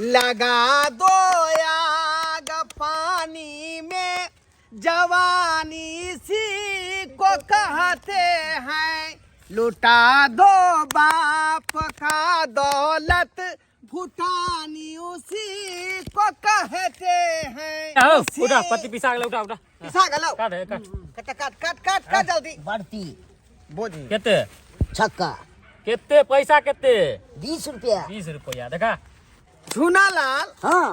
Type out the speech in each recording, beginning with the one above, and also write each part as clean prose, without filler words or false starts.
लगा दो आग पानी में जवानी सी को कहते हैं, लुटा दो बाप का दौलत भूटानी उसी को कहते हैं। उठा पत्ती पिसा गला उठा उठा पिसा गला काट है काट cut cut cut cut cut जल्दी बढ़ती बोझ केते छक्का केते पैसा केते 20 रुपया 20 रुपया देखा झूना लाल। हाँ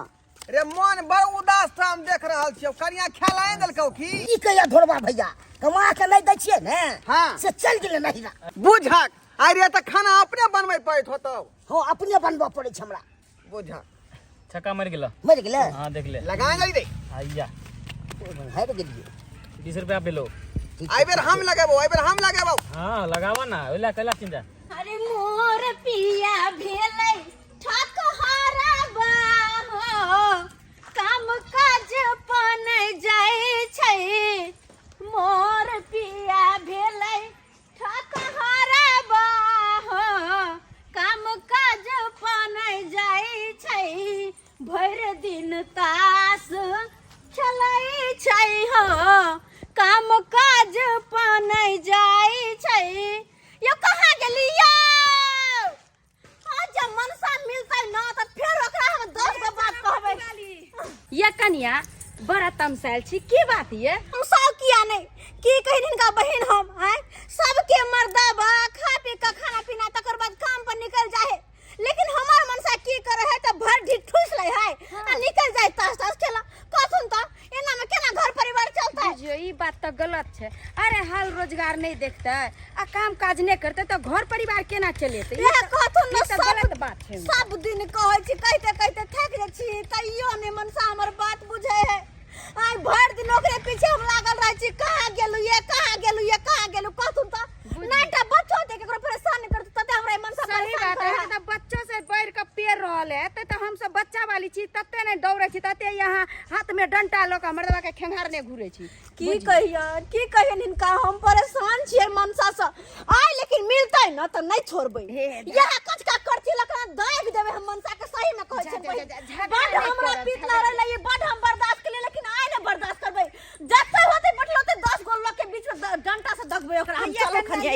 रे मन बड़ उदास हम देख रहल छियौ, कनिया खेलाए देलकौ की ई कहिया धोरबा भैया कमा के नहीं दै छियै ने। हाँ। से चल गेले नहीं ना। बुझक अरे त खाना अपने बनबै पड़त होतौ। हो अपने बनबा पड़े छ हमरा। बुझक छक्का मार गेला मर गेले। हां देख ले लगा जल्दी दे आइया हार गेलिए 20 रुपया पे लो। आई बेर हम लगाबो हां लगावा ना ओला कैला चिंता। अरे मोर पिया भेलै ठकहारा बा हो, काम काज पन जाय छै। मोर पिया भेलै ठकहारा बा हो, काम काज पन जाय छै। भर दिन तास खेलै छै हो, काम काज पन जाय छै। यो कहाँ गेलियो? आज मनसा मिलतै ना त फेर ओकरा हम 10 गो बात कहबै। ये कनिया बड़ा तमसाइल छी, की बात ये? हम सब किया नहीं की कहिन का बहिन हम हैं, सबके मर्दा बा खा पी के खाना पीना तकर बाद काम पर निकल जाए, लेकिन हमार मनसा की करे है त भर ढीक ठूस ले है आ निकल जाए तास तास खेला। कथुन त एना में केना घर परिवार चलतै? बुझियो ई बात तो गलत छै। अरे हाल रोजगार नहीं देखते आ काम काज नहीं करते तो घर परिवार केना चलेते? ये कथुन न सब गलत बात छै। सब दिन कहै छी कहते कहते थक जाइ छी, तइयो ने मनसा हमर बात बुझे है। आई भर दिन ओकरे पीछे हम लागल रह छी, कहां गेलु ये कथुन त नाटा बच्चो दे केकरो परेशान नहीं करत तते हमरा मनसा सही बात है। तो बच्चों से बढ़ के पेड़ रहल है तो हम सब बच्चा वाली चीज तते नहीं दौड़े छी, तते यहाँ हाथ में डंटा लो के मर्दवा के खेंगार ने घूरे छी। की कहियन इनका हम परेशान छियै मनसा से। आइ लेकिन मिलतै न त नहीं छोड़बै। यह कचका करती लखना दाग देबे हम मनसा के, सही में कहै छै। बड हमरा पीत लड़ै लई बड हम बर्दाश्त के लिए, लेकिन आइ न बर्दाश्त करबै। जत्ते होते बैठलो ते 10 गो लोग के बीच में डंटा से दगबै ओकरा हम चलो खन जाई।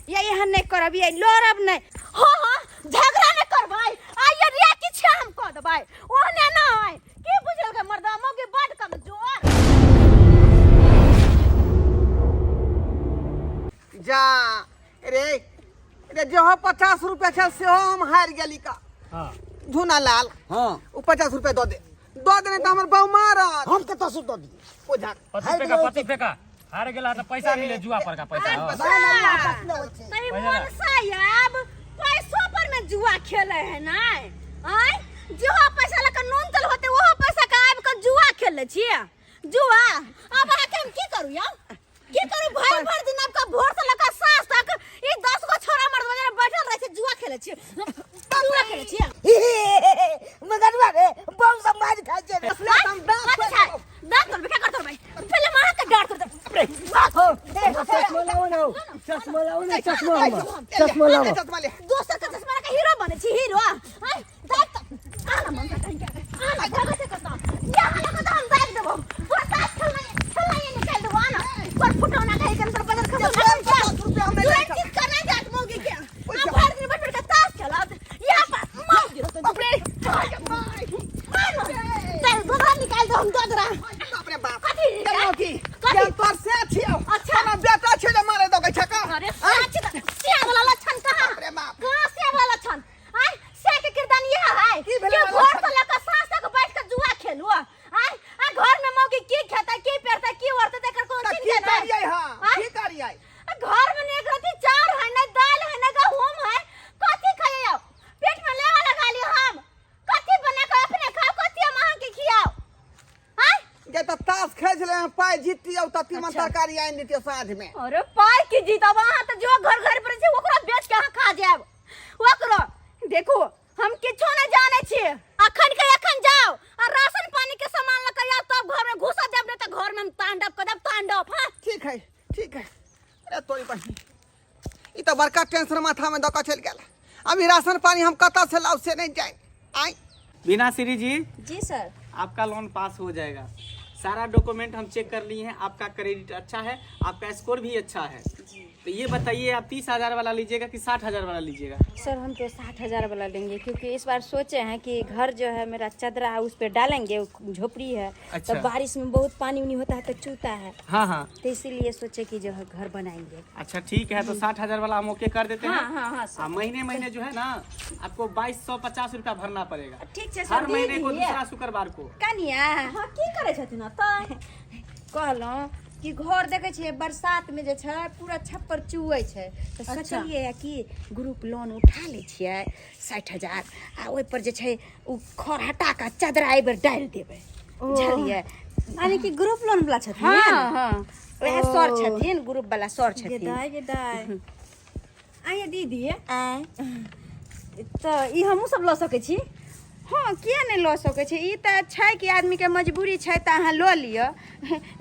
ये यहाँ नहीं करब, ये लोरब नहीं। हां झगड़ा न करबै। आइ रिया किछ हम कह देबै ओने न आइ की बुझल के मर्दा मोगे बड कमजोर। जा रे जो 50 रुपया छल से हम हार गेली का। हां झूना लाल हां उ 50 रुपया दो दे नहीं तो हमर बहु मारत। हम कत से दो दी बुझक पत्ती फेंका हार गेला तो पैसा मिले जुआ पर का पैसा। वापस न होय छै। तई मनसा याब पैसों पर में जुआ खेले है ना। आय जुआ पैसा लेके नून तेल होते वो पैसा का आब के जुआ खेले छिए। जुआ अब आके हम की करू या की करू? भाई भर दिन आपका भोर से लेकर सांझ तक ई 10 गो छोरा मर्द वजह बैठल रहे छै, जुआ खेले छिए। जुआ खेले छिए मगरवा रे बहुत समाज खाइ छै रे। दांत तोड़ क्या करतो भाई? पहले मार के डांट तोड़ दे। चश्मा लाओ ना चश्मा लाओ। दोसर का चश्मा का हीरो बने छी, हीरो। आय दांत आना मन का कहीं आना जगह से करता या वाला का हम दांत देबो और दांत खेलना ये निकाल दो आना पर फुटोना कहीं के अंदर बदल खबर 50 रुपया हमने लेके करना जात मोगे क्या? आप भर दिन बैठ के ताश खेलत या पर मार गिरो तो बाप रे चल दोबारा निकाल दो हम दोदरा अपने बाप कथी चलो की चल पर से छियो। अच्छा ना बेटा छियो मारे दो छका। अरे साच सिया वाला लक्षण कहां? अरे बाप कहां सिया वाला लक्षण? आय से के किरदान ये है की कि भेलै वाला भोर लक्षण? से लेकर सांझ तक बैठ के जुआ खेलू। आय आ घर में मौगी की खाता की पेरता की औरत देकर को की चिंता करियै है। हां की करियै? घर में एक रति चार है न दाल है न गहूम है, कथी खाइयो? पेट में लेवा लगा लियो हम। कथी बना के अपने खाओ, कथी हम अहां के खियाओ? आय जे त ताश खेल छले पाई जीतियौ त तीमन तरकारी आइन दितियौ साँझ में। अरे पाई की जीता वहां तो जो घर घर पर छै ओकरा बेच के अहां खा जाब। ओकरो देखो हम किछो न जाने छी। अखन के अखन जाओ और राशन पानी के सामान लेके आओ तब घर में घुसा देब, नहीं तो घर में हम तांडव करब तांडव। हां ठीक है अरे तोरी बहिनी ई त बड़का टेंशन माथा में दक चल गेल। अभी राशन पानी हम कत से लाउ से नहीं जाए। आई बीना श्री जी, जी सर। आपका लोन पास हो जाएगा। सारा डॉक्यूमेंट हम चेक कर लिए हैं, आपका क्रेडिट अच्छा है, आपका स्कोर भी अच्छा है। तो ये बताइए आप 30,000 वाला लीजिएगा कि 60,000 वाला लीजिएगा? सर हम तो 60,000 वाला लेंगे, क्योंकि इस बार सोचे हैं कि घर जो है मेरा चदरा है उस पे डालेंगे, झोपड़ी है। अच्छा। तो बारिश में बहुत पानी उनी होता है तो चूता है, हाँ हाँ। तो इसीलिए सोचे कि जो है घर बनाएंगे। अच्छा ठीक है, तो 60,000 वाला हम ओके कर देते हैं। हाँ हाँ हाँ सर। महीने महीने जो है ना आपको 2250 रुपया भरना पड़ेगा ठीक है हर सर, महीने को, दूसरा शुक्रवार को। कनिया हाँ की करे छथिन त कहलौं कि घर देखे छियै बरसात में जे छै पूरा छप्पर चुए छै, तो सोचलिए कि ग्रुप लोन उठा ले छियै 60,000 आ ओहि पर जे छै उ खर हटा के चदरा एहि बेर डालि देबै, बुझलिए? यानी कि ग्रुप लोन वाला छथिन। हाँ हाँ, वह सर छथिन, ग्रुप वाला सर छथिन। गेदाय आइए दीदी तो ई हमहूँ सब लऽ सकै छी? हाँ किया नहीं लऽ सकै छै? ई तऽ छै कि आदमी के मजबूरी छै तऽ अहाँ लऽ लिअ,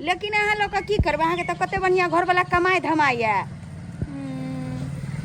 लेकिन अहाँ लोग की करबै? अहाँके तऽ कते बढ़िया घर वाला कमाई धमाई है।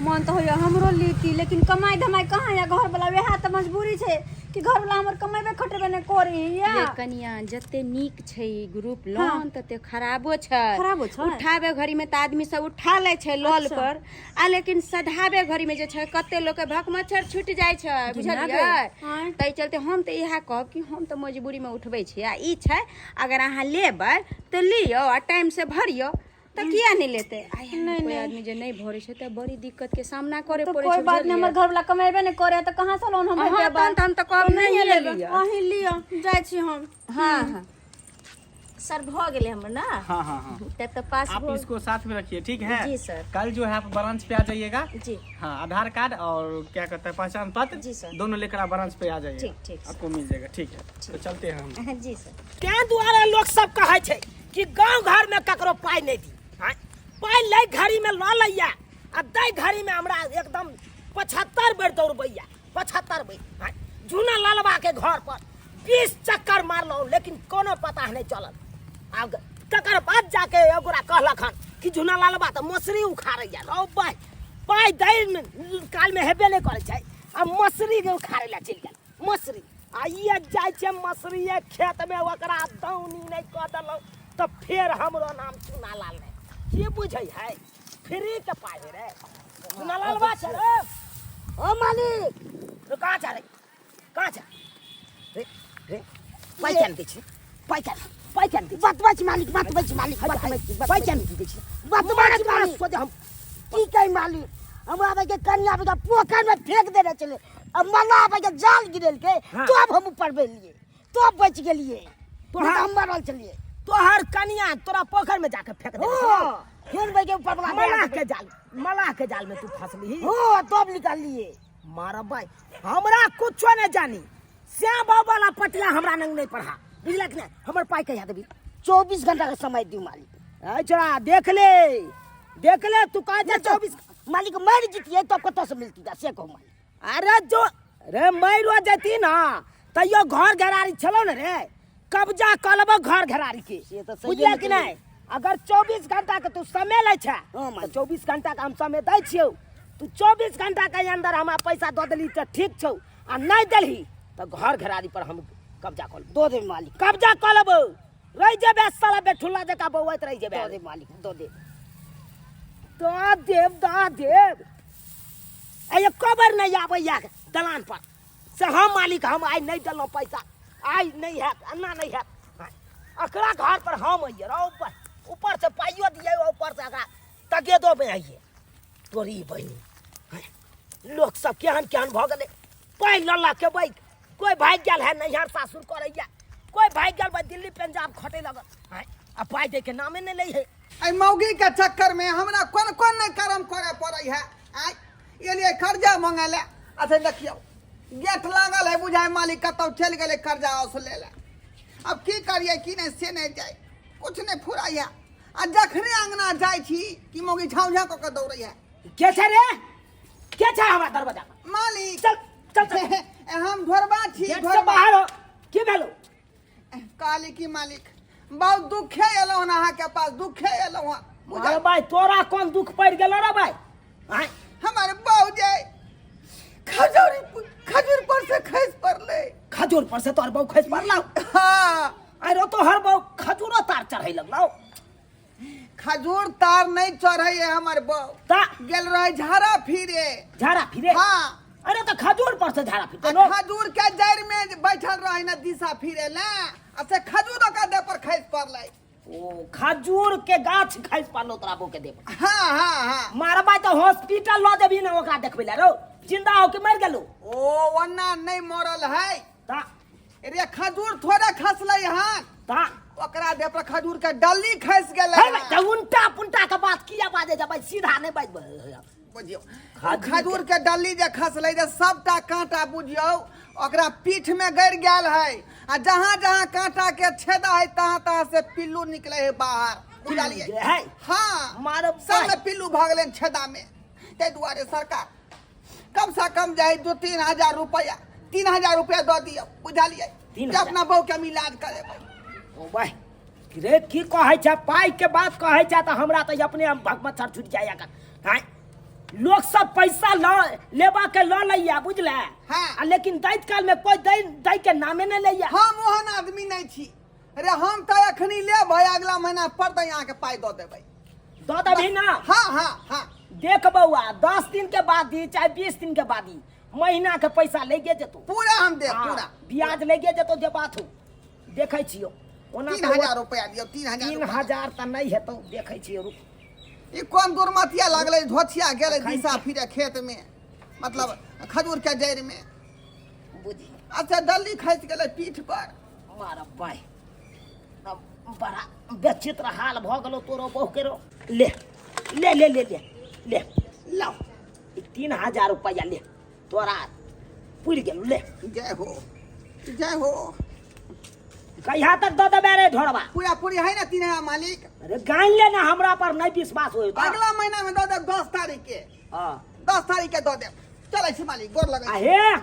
मन तो होइए हमरो लीती, लेकिन कमाई धमाई कहाँ या घर वाला, वह तो मजबूरी छै कि घर वाला हमर कमेबे खटबे नहीं करी या। ये कनिया जते नीक छै ई ग्रुप लोन तते खराबो छै। खराबो छै? उठाबे घड़ी में त आदमी सब उठा ले छै लोल पर, आ लेकिन सधाबे घड़ी में जे छै कते लोग के भक मच्छर छूट जाय छै, बुझलियै? तै चलते हम त इहा कहब कि हम त मजबूरी में उठबै छी, आ ई छै अगर अहाँ लेबै त लियो आ टाइम से भरियो, तो किया नहीं लेते? कोई आदमी जो नहीं भरे छै त बड़ी दिक्कत के सामना करे तो पड़े कोई छै। बात नहीं, हमर घर वाला कमेबे नहीं करे तो कहाँ से लोन हम हाँ, हम तो कहब नहीं लेबै। अहीं लियो, जाय छी हम। हाँ हाँ सर भ गेले हमर ना? हाँ हाँ हाँ, तब तो पास आप इसको साथ में रखिए, ठीक है? जी सर। कल जो है आप ब्रांच पे आ जाइएगा। जी हाँ, आधार कार्ड और क्या कहते हैं पहचान पत्र, जी सर। दोनों लेकर आप ब्रांच पे आ जाइए। ठीक, ठीक। आपको मिल जाएगा, ठीक है? तो चलते हैं हम। जी सर। तें दुआरे लोग सब कहे छै कि गांव घर में ककरो पाई नहीं दी, हाँ? पाई ले घड़ी में ल लैया आ दै घड़ी में हमरा एकदम 75 बेर दौड़बैया, 75 बेर, हाँ? झूना लालबा के घर पर 20 चक्कर मारलो, लेकिन कोनो पता नहीं चलल। आब तकर बाद जाके ओकरा कहलक हन कि झूना लालबा त मसरी उखाड़ैया, रौ भाई पाई दै काल में हेबे नहीं करे छै, आ मसरी के उखाड़े ला चलि गेल। मसरी आइए जाय छै मसरी खेत में, ओकरा दौनी नहीं क देलौ तो फिर हमरो नाम चुना लाल नहीं, के बुझै है? फ्री के पाई रे चुना लाल बा छै रे। ओ मालिक तो कहाँ जा रे, कहाँ जा रे? रे पैसा दे छै, पैसा दे, बतबै छी मालिक, बतबै छी मालिक, पैसा दे छै, बतबै छी मालिक। सोचे हम की कहि मालिक, हमरा भाई के कन्या भाई के पोखर में फेंक देने चले, अब मल्ला भाई के जाल गिरल के, तो अब हम ऊपर बेलिए, तो बच गेलिए, तो हम मरल चलिए। तोहर कन्या तोरा पोखर में जाके फेंक दे, फिर भाई के ऊपर मलाह के जाल में तू फंसली हो, तब निकाल लिए। मारा भाई हमरा कुछ नहीं जानी, श्याम बाबू वाला पटिया हमरा नहीं पढ़ा, बुझल कि नहीं? हमर पाई कहिया देबी? 24 घंटा का समय दी मालिक। अच्छा देख ले तू कहा जा 24 मालिक मर जीतिए तो कत से मिलती था से कहो मालिक। अरे जो रे मरो जती ना तैयो घर घेरारी छलो न रे, कब्जा कलबो घर घेरारी के, बुझल कि नहीं? अगर 24 घंटा के तू समय ले छै तो 24 घंटा का हम समय दै छियौ, तू 24 घंटा के अंदर हमरा पैसा दे देली तो ठीक छौ, आ नहीं देलही तो घर घेरारी पर हम कब्जा कर दो दे मालिक, कब्जा कर लेबो, रह जेबे साला बेठुल्ला जका बौत रह जेबे। दो दे मालिक, दो दे, दा देव ए खबर नहीं आबैया दलान पर से हम मालिक, हम आई नहीं देलौ पैसा, आई नहीं है अन्ना नहीं है, अकड़ा घर पर हम आइए रहो, ऊपर से पाइयो दिए, ऊपर से अकड़ा तगेदो में आइए। तोरी बहनी लोग सब केहन केहन भ गेले, पाई लल्ला के बैठ, कोई भाग गेल है नैहर सासुर करैया, कोई भाग गेल बा दिल्ली पंजाब खटे लगल, आ पाई दे के नामे नहीं ले है। आई मौगी के चक्कर में हमरा कौन कौन नहीं कर्म करे पड़े है, आई ये लिए कर्जा मांगे ले। अच्छा देखियो गेट लागल है, बुझाए मालिक कतौ चल गए कर्जा उस ले ले, अब की करिए कि नहीं से नहीं जाए, कुछ नहीं फुराइया, आ जखने अंगना जाय छी कि मौगी झाँव झाँ क दौड़ै है। के छै रे, के छै हमरा दरवाजा पर? मालिक चल चल चल, हम घरबा छी, गेट से बाहर हो, की भेलो? काली की मालिक बहुत दुखे एलो अहाँ के पास, दुखे एलो। अरे भाई तोरा कौन दुख पड़ गेलो रे भाई? हमारे बहू जाए खजूर पर से खस पड़ले, खजूर पर से तोहर बहू खसि पड़लौ। हाँ अरे तो हर बहू खजूरो तार चढ़ै लगलौ। खजूर तार नहीं चढ़े है हमर बहू, ता गेल रहे झाड़ा फिरे। झाड़ा फिरे। हाँ अरे तो खजूर पर से झाड़ा आ फिरते लो। खजूर के जड़ में बैठल रहे ना दिशा फिरे ना, से खजूर का दे पर खसि पड़ले। ओ खजूर के गाछ खसि पड़लौ तोरा बहू के देह पर। हाँ हाँ हाँ मारबा तो हॉस्पिटल लो देबी ना ओकरा देखबै ला रो, जिंदा हो के मर गेलौ। ओ वन्ना नहीं मरल है ता रे, खजूर थोड़े खसले हन, ता ओकरा दे पर खजूर के डल्ली खसि गेलै। हे भाई तो उल्टा पुल्टा के बात किया बाजे जब सीधा नहीं बाजबै। बुझियो खजूर खजूर के डल्ली जे खसले रे, सबटा कांटा बुझियो ओकरा पीठ में गड़ गेल है, आ जहाँ जहाँ कांटा के छेदा है तहाँ तहाँ से पिल्लू निकले है बाहर, बुझलिए। है हाँ मारब सब में पिल्लू भागले छेदा में। ते दुआरे सरकार कम से कम जाए 2-3 हजार रुपया, 3 हजार रुपया दो दियो, बुझलिए, 3 जे अपना बहू के हम इलाज करेबै। ओ भाई रे की कहै छै, पाई के बात कहै छै तो हमरा तो अपने हम भगमच्छर छूट जाया का। हैं लोग सब पैसा लेबा के ल लैया बुझले। हाँ। आ लेकिन दैत काल में कोई दै के नामे नहीं लैया। हम ओहन आदमी नहीं छी रे, हम तो अखनी लेबै, अगला महीना पर यहाँ के पाई दो देबै। दो देबही ना। हाँ हाँ हाँ देख बउआ 10 दिन के बाद दी चाहे 20 दिन के बाद दी, महीना के पैसा लेगे जेतो। पूरा हम देब, हाँ, पूरा ब्याज लेगे जेतो जे बात हो। देखै छियो ओना 3 हजार रुपया दियो, 3 हजार 3 रुपया। हजार तो नहीं हेतौ, देखै छियो रुक। ई कौन दुर्मतिया लगले, धोथिया गेले दिशा फिरे खेत में, मतलब खजूर के जड़ में, बुझी अच्छा डल्ली खसि गेले पीठ पर। मारा भाई बड़ा विचित्र हाल भ गेलो तोरो बहू के रो। ले ले ले ले ले ले लाओ 3 हजार रुपया ले, तोरा पुर गेलो। ले जय हो जय हो। कहिया तक दो देबे रे ढोरबा। पूरा पूरी है ना 3 हजार मालिक, अरे गाइन ले ना, हमरा पर नहीं विश्वास होय तो। अगला महीना में दो देब, 10 तारीख के, हां 10 तारीख के दो देब। चलै छी मालिक, गोर लगै छी। आहे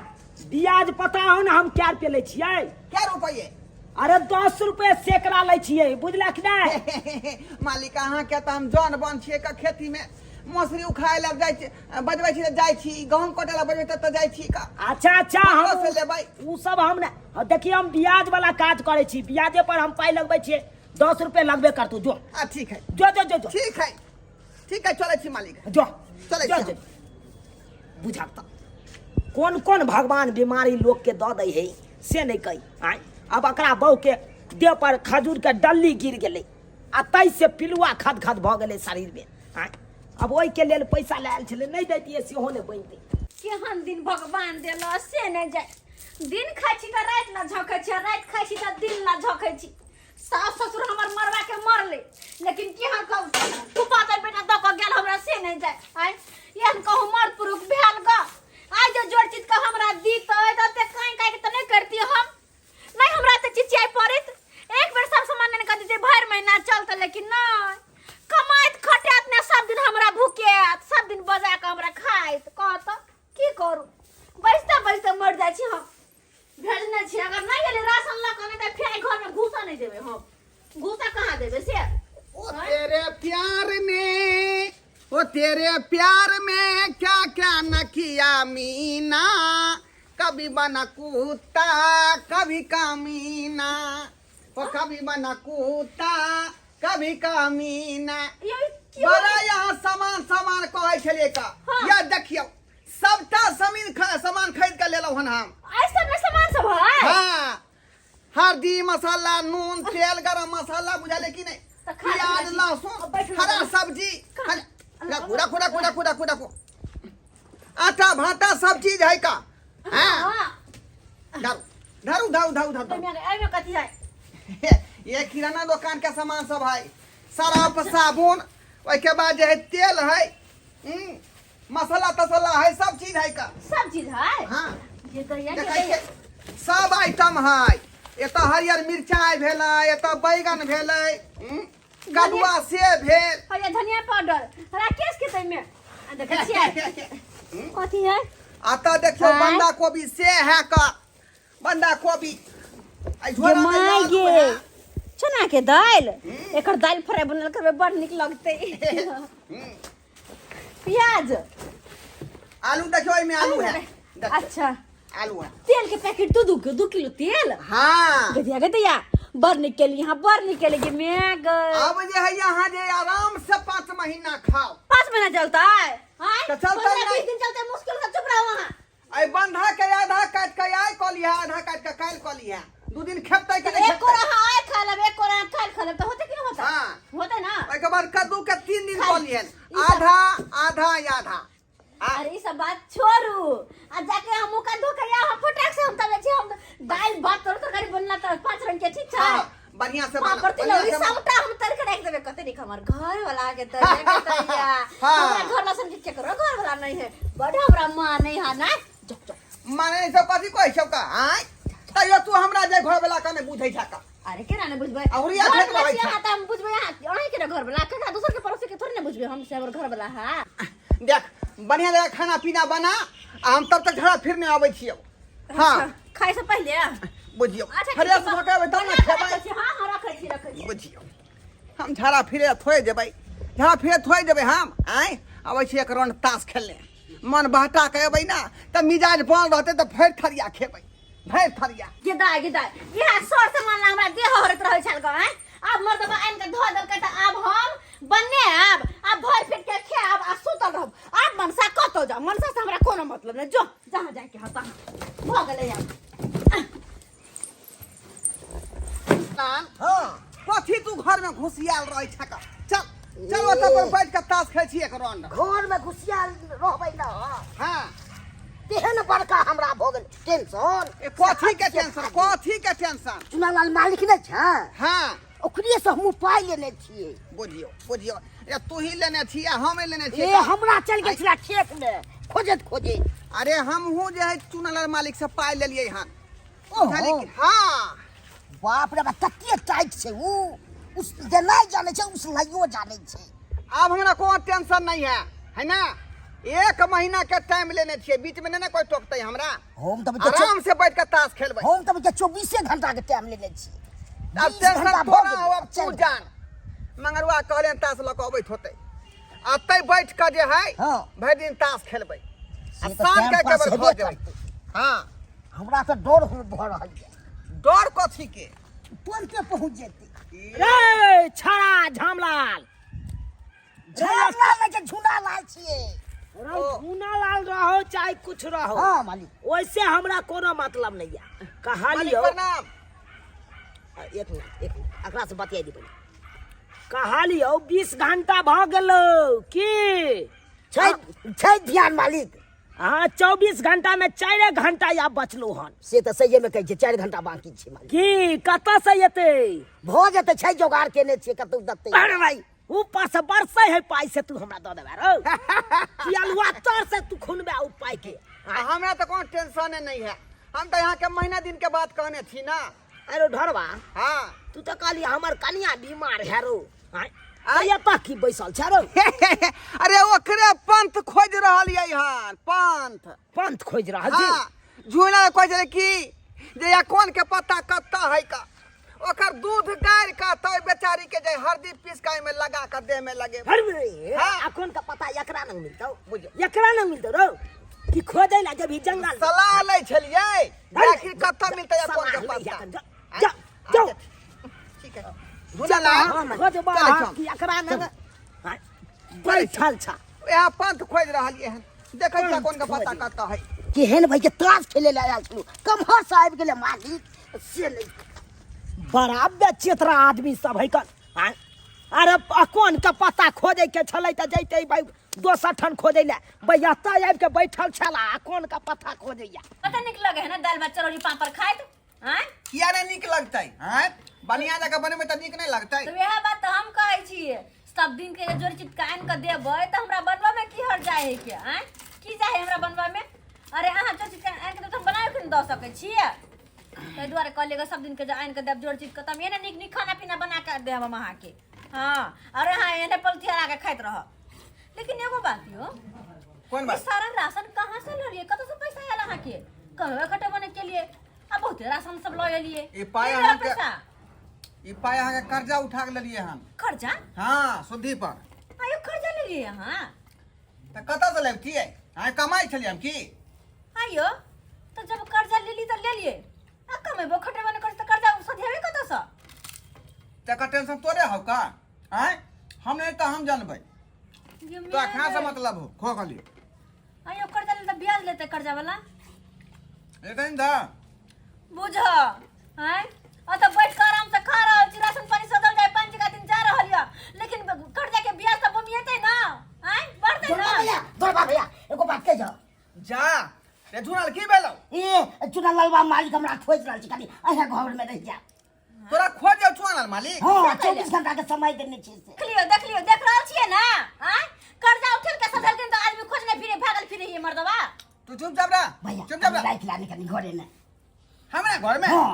ब्याज पता हो ना हम क्या रुपये ले छियै। क्या रुपये? अरे 10 रुपये सैकड़ा ले छियै, बुझला कि नहीं। मालिक अहाँ के तो हम जन बन छियै का खेती में, मौसरी उखाड़े लग जाय छी, बजबै छी त जाय छी, गहूम कटे ला बजबै त जाय छी का। अच्छा अच्छा हम से लेबै। उ सब हम ने देखिए हम ब्याज वाला काज करे छी, ब्याजे पर हम पाई लगबै छियै, 10 रुपये लगबे करतू। जो ठीक है जो जो जो जो ठीक है चलै छी मालिक, जो चलै जो छी। जो बुझाता कौन कौन भगवान बीमारी लोग के दऽ दै है से नहीं कही। आय अब अकरा बहू के देह पर खजूर के डल्ली गिर गेलै, आ तै से पिलुआ खद खद भऽ गेलै शरीर में। आय अब ओहि के लेल पैसा लायल छलै, नहीं दैतियै सेहो नहीं बनतै। केहन दिन भगवान देलो से नहीं जाए, दिन खाइ छी त रात ला झोकै छी, रात खाइ छी त दिन ला झोकै छी। सास ससुर हमर मरवा के मरले, लेकिन केहन कहू फुफा तर बेटा द के गेल हमरा से नहीं जाए। आय एहन कहू मर्द पुरुष भेल ग, आज जो जोड़ चीज का हमरा दीतै त ते काई काई के त नहीं करती हम, नहीं हमरा त चिचियाई पड़ित। एक बेर सब सामान ने कह दीजिए भर महीना चलत, लेकिन नहीं कमाइत खटात ने सब दिन हमरा भूकेत, सब दिन बजा के हमरा खाइत। कहत की करू, बैसते बैसते मर जाय छी हम। भेजने छी, अगर नहीं गेले राशन ला के त फेर घर में घुसा नहीं देबे हम। घुसा कहां देबे से? ओ तेरे प्यार में, ओ तेरे प्यार में क्या क्या न किया मीना, कभी बना कुत्ता कभी कामीना, ओ कभी बना कुत्ता कभी कामीना। बड़ा यहाँ सामान कहै छलिए का। हाँ। या देखियो सबटा सामान खरीद के लेलौ हन हम। ऐसा में सामान सब है? हाँ हल्दी मसाला नून तेल गरम मसाला, बुझाले कि नहीं, तो खा प्याज लेबै छी। लहसुन अब बैठो हरा ना। सब्जी, रखो आटा भाटा सब चीज है का। हाँ हां धरू एमे कथि है? ये किराना दुकान के सामान सब है, सरफ साबुन, ओइ के बाद जे है तेल है, मसाला तसला है, सब चीज है का। सब चीज है? हाँ ये तो ये देखै छियै, सब आइटम है। एतऽ हरियर मिर्चाई भेलै, एतऽ बैगन भेलै, कदुआ से भेल। ये धनिया पाउडर राकेश के तै में देखै छियै कथि है? आता देखियो हाँ। बंदा कोबी से है का, बंदा कोबी आई झोरा में माय लाल गे है। चना के दाल, एकर दाल फ्राई बनल करबे बड़ निक लगतै। प्याज आलू देखियो, एमे आलू है। देखियो। अच्छा आलू है। तेल के पैकेट दो किलो तेल। हाँ गदिया गदिया बर निकल यहाँ बर निकलेगी मैं अब जे है यहाँ जे आराम से 5 महीना खाओ। 5 महीना चलता है तो चलता है 20 दिन चलता है, मुश्किल से चुप रहो वहाँ। आई बंधा के आधा काट के आई कलिया आधा काट के काल कलिया 2 दिन खेपतै कि नहीं एक को खेपतै? रहा आए खा लब एक को रहा काल खा लब तो होते क्यों होता हाँ। होता ना। ओके बाद कद्दू के 3 दिन कलियन आधा आधा या आधा। अरे ये सब बात छोड़ू आ जाके हम मुका धो के या हम फटाक से हम तबे छी हम दाल भात तरकारी बनला त 5 रंग के ठीक छै। बढ़िया से पापड़ तिलौरी सबटा हम तर के रख देबे कते निक हमर घर वाला के तर के तैया हमरा घर लसन के करो घर वाला नहीं है बड़ा हमरा मां नहीं है ना माने सब कथी कहै छौ का आय तैयो तू हमरा जे घर वाला कने बुझै छ का। अरे केना ने बुझबै अहुरिया खेत रहै छै हां त हम बुझबै अहीं के घर वाला का दूसर के पड़ोसी के थोड़ी ने बुझबै हम से हमर घर वाला है। देख बढ़िया जगह खाना पीना बना आ हम तब तक घरा फिरने आबै छियौ। हां खाए से पहले बुझियो अच्छा फ्रेश भकावे तब ना खेबै। हां हां रखै छी बुझियो हम झाड़ा फिरे थोए जेबै झाड़ा फिरे थोए जेबै हम आय आबै छी एक राउंड ताश खेलने मन बहटा के अबै ना त मिजाज बन रहते त फेर थरिया खेबै फेर थरिया गेदाय ये सर से मानला हमरा देह हरत रहै छल ग हैं। अब मर्दबा आइन के धो दल के त अब हम बन्ने अब भर फिट के खाब आ सुतल रहब। अब मनसा कतो जा मनसा से हमरा कोनो मतलब नहीं जो जहां जाए के हता भ गेलै अब। हां कथी तू घर में घुसियाल रहै छ का। चल चल ओतऽ पर बैठ के ताश खेल छी एक राउंड। घर में घुसियाल रहबै ना हां तेहन बड़का हमरा भ गेल टेंशन। ए कथी के टेंशन चुनालाल मालिक नै छै हां ओकरे से हम पाइ लेने छियै। बुझियो ए तू ही लेने छी आ हम लेने छी। ए हमरा चल गेल छला खेत में खोजे अरे हमहू जे है चुनालाल मालिक से पाइ लेलियै हन। ओहो हां बाप रे बाप कते टाइट छै उ उस जे नहीं जाने छै उस लाइयो जाने छै। अब हमरा कोनो टेंशन नहीं है ना। 1 महीना के टाइम लेने छियै बीच में ना कोई टोकतै हमरा। हम त आराम से बैठ के ताश खेलबै। हम त 24 घंटा के टाइम लेने छी। अब टेंशन थोड़ा हो अब तू जान मंगरुआ कहले ताश ल के अबैत होतै अतै बैठ के जे है हां भरि दिन ताश खेलबै आ से त शाम के टाइम पास केवल हेबे घर जेबै। करतै। हां हमरा त डर हो भ रहल है डर कथी के तुरंते पहुंच जेतै। रे छड़ा झामलाल झामलाल के झुंडा लाल छियै। झुंडा लाल रहो चाहे कुछ रहो हां मालिक वैसे हमरा कोनो मतलब नहीं है। कहानी हो प्रणाम। एक मिनट एकरा से बतिया दी पहले। कहानी हो 20 घंटा भ गेलो की छै ध्यान मालिक। हाँ 24 घंटा में 4 घंटा या बचलो हन से तो सही में कह 4 घंटा बाकी छै मालिक की कत से एते भ जेते छै जोगाड़ केने छियै कतौ दते। अरे भाई ऊपर से बरसे है पाई से तू हमरा द देबा रो कि अलवा तर से तू खुनबे उ पाई के। हमरा तो कोनो टेंशन नहीं है हम तो यहाँ के महीना दिन के बात कहने थी ना। अरे ढरवा हाँ तू तो कहली हमर कनिया बीमार है रो आया तक की बैसल छ रो। अरे ओकरे पंथ खोज रहल है हन पंथ खोज रहल छी। हां झूला खोज रहे की जे या कोन के पत्ता कत्ता है का ओकर दूध गार का तो बेचारी के जे हरदी पीस के में लगा के देह में लगे। अरे हाँ। अखन का पता एकरा न मिलतौ एकरा न मिलतौ रो कि खोदै ला जब जंगल सलाह ले छलिए आखिर कत्ता मिलते या कोन के पत्ता। जा ठीक है झूला खोजबा कि एकरा न बैठल छ यहाँ पंथ खोज रहल हन देखै छ कोन के पत्ता कत्ता है। केहन भाई के ताश खेले ला आयल छलु कमहर से आबि गेले मालिक से नहीं बड़ा बेचेतरा आदमी सब है कन। अरे कोन के पत्ता खोजे के छलै त जैते भाई दोसर ठन खोजे ला बैठा आबि के बैठल छला कोन के पत्ता खोजैया। पता निक लगे है ना दाल भात चरौरी पापड़ खाइत हैं। किया रे निक लगतै हैं बढ़िया जगह बने में त निक नहीं लगतै। तो यह बात तो हम कहै छियै सब दिन के जोर चित कान के देबै त हमरा बनवा में की हर जाए है के हैं की जाए हमरा बनवा में। अरे अहाँ जोर चित कान के तो बनाए के द सकै छियै तै दुआरे कहलिएगा सब दिन के जो आन के देब जोर चित के तब एने निक निक खाना पीना बना के देब हम अहाँ के। हां अरे हां एने पलथिया के खाइत रह। लेकिन एगो बात यो कौन बात सारा राशन कहां से लरिए कत से पैसा आयल अहाँ के कहवे खटे बने के लिए अब बहुत राशन सब ल एलिए ई पाय अहाँ के ई पाय अहाँ के कर्जा उठा के लेलिए हन। खर्चा हां सुधी पर आयो खर्चा लेलिए अहाँ त कत से लेबतिए हां कमाई छलिए हम की आयो तो जब कर्जा ले ली तो ले लिए आ कमेबो खटेबो न कर तो कर्जा सधेबे कत स तका टेंशन तोरे हो का आय हम नहीं तो हम जानबै ये तो कहाँ से मतलब हो खो खाली आयो कर्जा ले तो ब्याज लेते कर्जा वाला लेकिन दा बुझ हैं आ तो बैठ कर आराम से खा रहल छी राशन पानी सदल जाए 5 का दिन जा रहल या लेकिन कर्जा के ब्याज तो बमिएते ना हैं बढ़ते ना दुर्गा भैया एगो बात कह जाओ जा रे झुनल की भेलौ ए चुना लालबा मालिक हमरा खोज रहल छी खाली अहाँ घर में रह जा तोरा खोज जाउ झुनल मालिक हां 24 घंटा के समय देने छी से देख लियो देख रहल छिए ना हैं कर्जा उठल के सदल दिन तो आदमी खोजने फिरे भागल फिरे ये मर्दवा तू चुपचाप रह भैया चुपचाप रह लाइट लाने कनी घरे ने हमरा घर में हां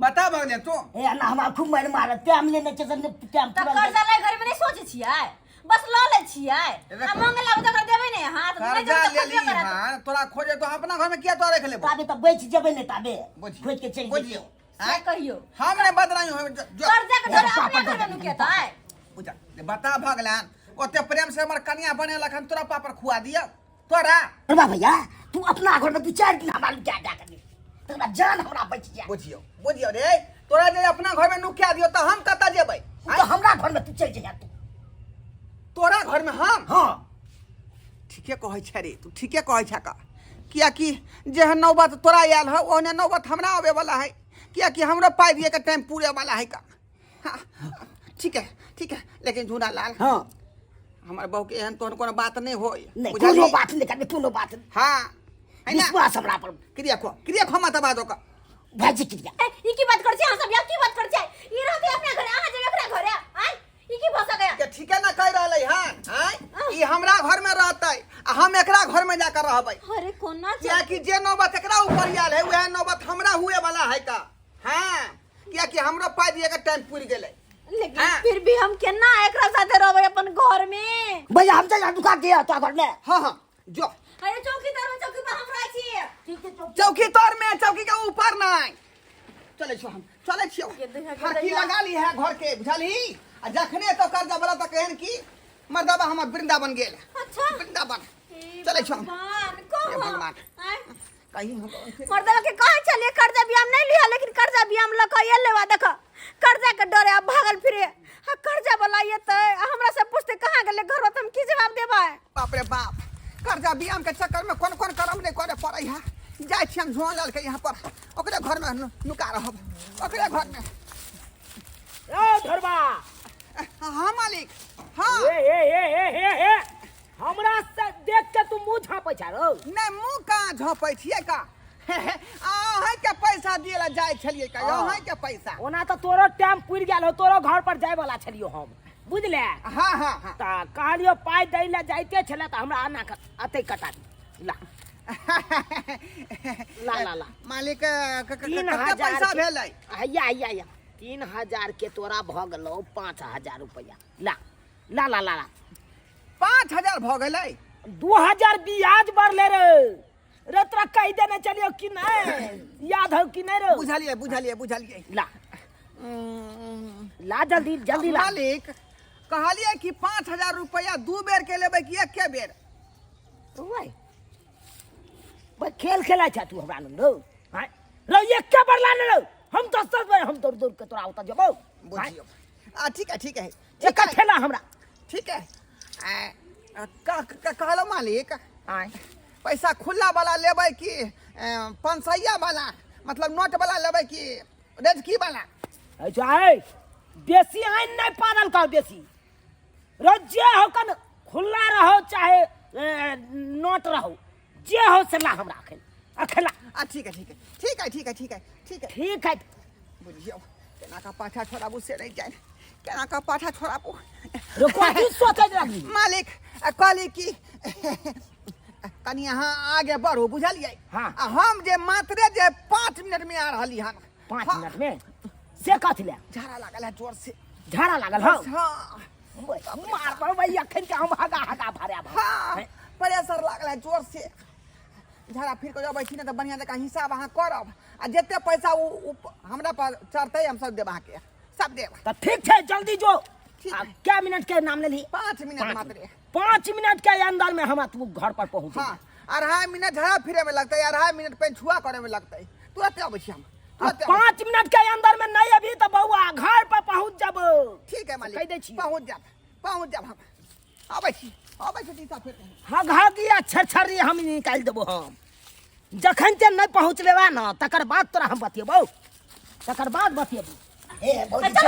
बता भगने तू ए ना हमरा खूब मार मारत टाइम लेने छै से टाइम तो कर्जा ले घर में नहीं सोचे छिए बस ल ले छिए आ मंगला तो कर देबै ने हाथ नहीं कर्जा जब ले तक ली खोजबे करत हां तोरा खोजे तो अपना घर में किया तो रख ले ताबे तो बेच जेबे ने ताबे बुझियो। खोज के चल बुझियो से कहियो हम ने बदलाई हो जो कर्जा के डर अपने घर में नुकेता है बुझा बता भगलान ओते प्रेम से हमर कन्या बने लखन तोरा पापर खुआ दिया तोरा दुर्गा भैया तू अपना घर में तू 4 दिन हमरा क्या क्या कर तेरा जान हमरा बच जा बुझियो बुझियो रे तोरा जे अपना घर में नुकिया दियो तो हम कता जेबै तो हमरा घर में तू चल जा तू तोरा घर में हम हां ठीके कहै छै रे तू ठीके कहै छै का किया कि जेहन नौबत तोरा आयल है ओने नौबत हमरा आवे वाला है किया कि हमरा पाई दिए के टाइम पूरे वाला है का हाँ, ठीक है लेकिन झूना लाल हां हमर बहू के एहन तोहन कोनो बात नहीं होय नहीं कोनो बात नहीं करबे कोनो बात नहीं हां है ना विश्वास हमरा पर क्रिया खो मत बादो का भाजी क्रिया ई की बात कर छी हम सब या की बात कर छी ई रहते अपने घर आ जेबे अपना घर आय ई की भाषा गया के ठीके ना कह रहले हैं हैं ई हमरा घर में रहतै आ हम एकरा घर में जाकर रहबै अरे कोना किया कि जे नौबत एकरा ऊपर आयल है वह नौबत हमरा हुए वाला है का हां किया कि हमरा पाई दिए के टाइम पूरी गेलै लेकिन हाँ। फिर भी हम केना एकरा साथे रहबै अपन घर में भैया हम जा दुका के तो घर में हां जो अरे चौकीदार में चौकी पर हम रहै छी ठीक है चौकी तोर में चौकी के ऊपर नहीं चले छो हम चले छियो ये देखा के हरकी दैया। लगा ली है घर के बुझली आ जखने तो कर्जा वाला तक कहन की मर्दाबा हम वृंदावन गेल अच्छा वृंदावन चले छो हम भगवान हे को भगवान कहीं हम मर्दवा के कहे चलिए कर्जा भी हम नहीं लिया लेकिन कर्जा भी हम लकइए लेवा देखो कर्जा के डरे अब भागल फिरे आ कर्जा वाला ये तो हमरा से पूछते कहां गेले घर तो हम की जवाब देबै बाप रे बाप कर्जा बियाम के चक्कर में कौन कौन करम नहीं करे पड़ै है जाय छी हम झोल लाल के यहाँ पर ओकरे घर में नुका रहब ओकरे घर में ए धरबा हाँ मालिक हाँ ए हमरा से देख के तू मुंह झापै छ रो नहीं मुँह कहाँ झोंपै छियै का अहाँ के पैसा दिए ला जाय छलिए का अहाँ के पैसा ओना तो तोरो टाइम पुर गेल हो तोरो घर पर जाय वाला छलियो हम बुझले हाँ हाँ हाँ ता कहलियो पाई दै ले जाइते छले त हमरा आना अतै कटा दी ला ला मालिक तीन कते हजार पैसा के- भेलै या 3000 के तोरा भ गेलो 5000 रुपया ला ला ला ला ला 5000 भ गेलै 2000 ब्याज बढ़ले रे तोरा कह देने चलियो कि नहीं याद हो कि नहीं रे बुझलिए ला ला जल्दी जल्दी ला मालिक कहलिए कि 5000 रुपया 2 बेर के लेबै कि एक बेर ओए बस खेल खेला छ तू हमरा लो हां लो एक के बार लाने लो हम तो सब हम दूर दूर के तोरा उता जबो बुझियो ठीक है एक खेला हमरा ठीक है कहलो मालिक हां पैसा खुला वाला लेबै कि पंसैया वाला मतलब नोट वाला लेबै कि रेजकी वाला चाहे बेसी आइन नहीं पागल का बेसी रोजे हो कन खुला रहो चाहे नोट रहो जे हो से ला हमरा अखेला ठीक है ठीक है बुझियो केना का पाठा छोड़ाबू से नहीं जाए केना का पाठा छोड़ाबू रुको की सोचे लगी मालिक कहली कि कनी यहाँ आगे बढ़ो बुझलिए हाँ। हम जे मात्रे जे 5 मिनट में आ रहली हन 5 मिनट में से कथ ले झाड़ा लागल है जोर से झाड़ा लागल हो हाँ मार पर भैया अखन के हम हगा भरे हाँ प्रेशर लागल है जोर से झाड़ा फिर के जब न तो बढ़िया जगह हिसाब अहाँ करब आ जते पैसा हमरा पर चढ़ते हम सब देब अहाँके सब देब तो ठीक है जल्दी जो ठीक है। क्या मिनट के नाम ले ली 5 मिनट मात्र 5 मिनट के अंदर में हम तू घर पर पहुंच हाँ 2.5 मिनट झड़ा फिरे में लगता है, 2.5 मिनट पेंछुआ करे में लगता है। तुरंत आबै छी हम, अब तुरंत आबै। 5 मिनट के अंदर में नहीं अभी तो बउआ घर पर पहुंच जब। ठीक है मालिक, कह दै छी पहुंच जाब हम। आबै छी तीसा फिर। हाँ घर दिया छरछरी हम निकाल देबो हम। जखन ते नहीं पहुंच लेवा ना तकर बाद तोरा हम बतियेबो, तकर बाद बतियेबो। चल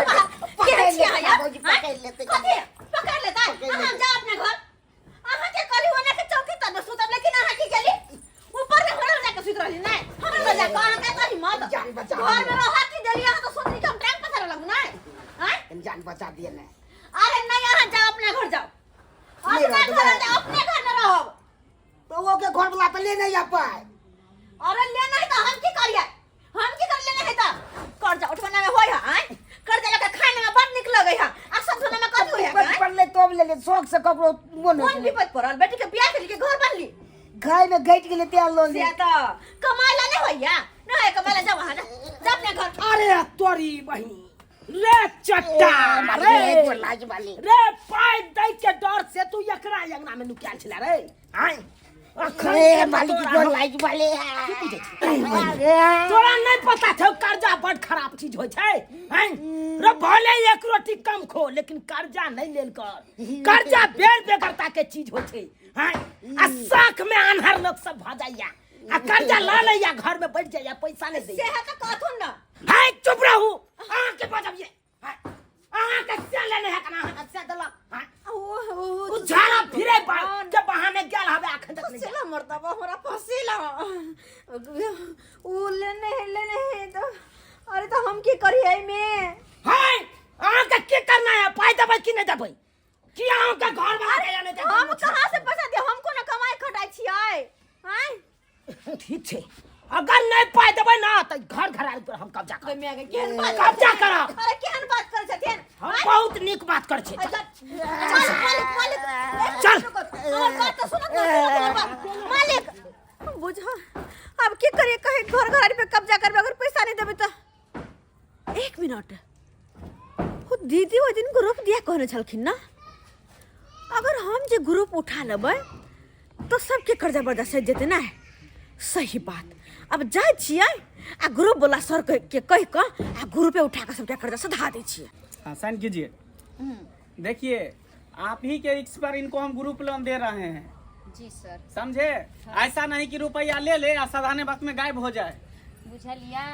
पकड़ ले यार, पकड़ लेते पकड़ लेता है। जा अपने घर। आहा के करी होने के चौकी तब सुतब, लेकिन आहा की गेली ऊपर में घर जाके सुत रहली नहीं। हम न जा कहां के करी मत घर में रहा की देली। आहा तो सोचली कि हम टाइम पता लगू नहीं। हैं जान बचा दिए ना। अरे नहीं, आहा जा अपने घर जाओ, अपने घर जाओ, अपने घर में रहो। तो वो के घर वाला तो ले नहीं आ पाए। अरे ले नहीं तो हम की करिए, हम की कर लेने है तो कर जा उठवाना में होय है। कर जा के खाने में बड़ निक लगे है, आ सब धोने में कथि होय है। बचपन ले तोब ले शौक से ककरो बोनो कौन विपद पड़ल, बेटी के बियाह के लिए घर बनली घर में गैट के लिए तेल लो ले। से तो कमाइला नहीं होइया नहीं, कमाइला जा वहां जा अपने घर। अरे तोरी बहिनी रे चट्टा रे पाई दई के डर से तू एकरा अंगना में नुकिया छला रे। हाय अरे मालिक जोर लाइज वाले तोरा नहीं पता था कर्जा बड़ खराब चीज होय छै। हैं रे भले एक रोटी कम खो लेकिन कर्जा नहीं लेल कर। कर्जा बेर बेगरता के चीज होय छै। हैं आ साख में अनहर लोग सब भ जाइया, आ कर्जा ला लैया घर में बैठ जाइया, पैसा नहीं दे। से है तो कहथुन ना। हाय चुप रहू, आ के बजबिए। आ के से लेने है कना आ से दला। हां ओ झाड़ा फिरे के बहाने गेल हवे अखन तक नहीं। फसीला मरता बा हमरा फसीला ओ लेने है तो। अरे तो हम की करिए में। हाय आ के की करना है, पाई देबै कि नहीं देबै? कि आउ के घर में आ जाने दे। हम कहां से पैसा दे, हमको ना कमाई खटाई छियै। हैं ठीक छै, अगर नहीं पाई देबै ना त घर घराल पर हम कब्जा करब। में आगे केहन बात कब्जा करब। अरे केहन बात करे छथिन। हम बहुत नीक बात कर छै। मालिक चल। हमर बात तो सुनत मालिक बुझा। अब की करिए, कहे घर घरारी पे कब्जा करबे, अगर पैसा नहीं देबे तो। 1 मिनट, वो दीदी वो दिन ग्रुप दिया कहने छलखिन ना, अगर हम जे ग्रुप उठा लेबै तो सबके कर्जा बर्जा सज जेते ना। सही बात। अब जाय छियै आ ग्रुप वाला सर के कह के आ ग्रुप पे उठा के सबके कर्जा सधा दै छियै। हाँ साइन कीजिए। देखिए आप ही के रिक्स पर इनको हम ग्रुप लोन दे रहे हैं। जी सर। समझे? ऐसा नहीं कि रुपया ले ले और साधारण वक्त में गायब हो जाए। बुझलियै